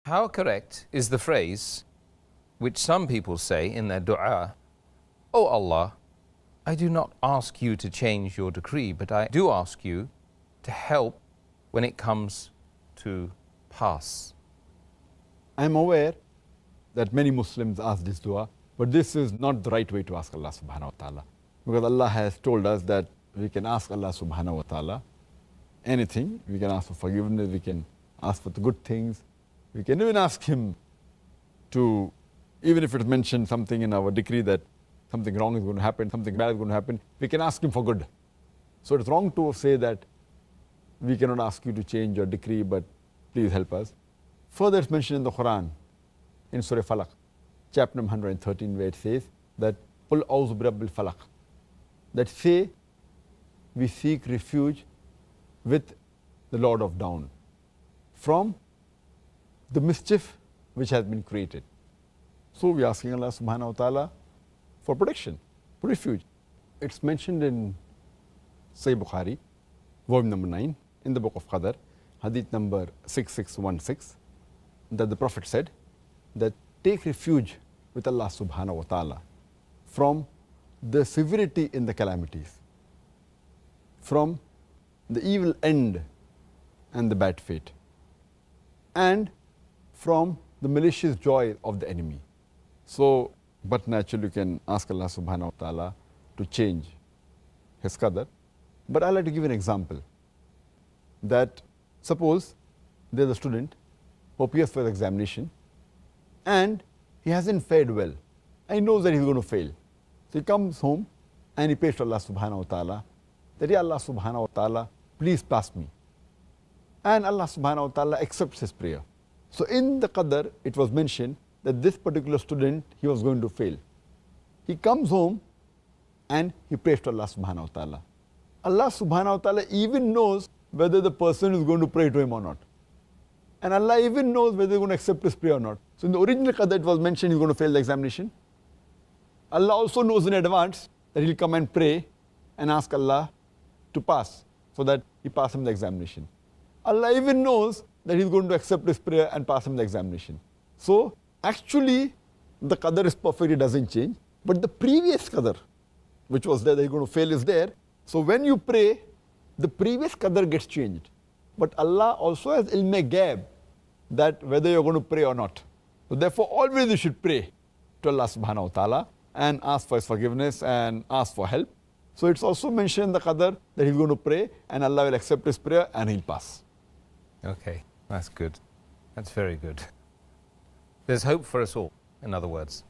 How correct is the phrase which some people say in their dua, "Oh Allah, I do not ask you to change your decree, but I do ask you to help when it comes to pass." I am aware that many Muslims ask this dua, but this is not the right way to ask Allah subhanahu wa ta'ala. Because Allah has told us that we can ask Allah subhanahu wa ta'ala anything. We can ask for forgiveness, we can ask for the good things. We can even ask Him to, even if it's mentioned something in our decree that something wrong is going to happen, something bad is going to happen, we can ask Him for good. So it's wrong to say that we cannot ask you to change your decree, but please help us. Further, it's mentioned in the Quran, in Surah Falaq, chapter number 113, where it says that قُلْ أَعُوذُ بِرَبِّ الْفَلَقِ, that say, we seek refuge with the Lord of Dawn from the mischief which has been created. So we are asking Allah subhanahu wa ta'ala for protection, for refuge. It's mentioned in Sahih Bukhari, volume number 9, in the book of Qadr, hadith number 6616, that the Prophet said that take refuge with Allah subhanahu wa ta'ala from the severity in the calamities, from the evil end and the bad fate, and from the malicious joy of the enemy. So, but naturally you can ask Allah subhanahu wa ta'ala to change His qadr. But I'd like to give an example, that suppose there's a student who appears for the examination and he hasn't fared well, and he knows that he's going to fail. So he comes home and he prays to Allah subhanahu wa ta'ala that, Ya Allah subhanahu wa ta'ala, please pass me. And Allah subhanahu wa ta'ala accepts his prayer. So in the qadr, it was mentioned that this particular student, he was going to fail. He comes home and he prays to Allah subhanahu wa ta'ala. Allah subhanahu wa ta'ala even knows whether the person is going to pray to him or not. And Allah even knows whether he's going to accept his prayer or not. So in the original qadr, it was mentioned he's going to fail the examination. Allah also knows in advance that he'll come and pray and ask Allah to pass, so that he pass him the examination. Allah even knows that he's going to accept his prayer and pass him the examination. So actually the qadr is perfect, it doesn't change, but the previous qadr which was there that he's going to fail is there. So when you pray, the previous qadr gets changed. But Allah also has ilm ghaib, that whether you're going to pray or not. So therefore always you should pray to Allah subhanahu wa ta'ala and ask for His forgiveness and ask for help. So it's also mentioned in the qadr that he's going to pray and Allah will accept his prayer and he'll pass. Okay, that's good. That's very good. There's hope for us all, in other words.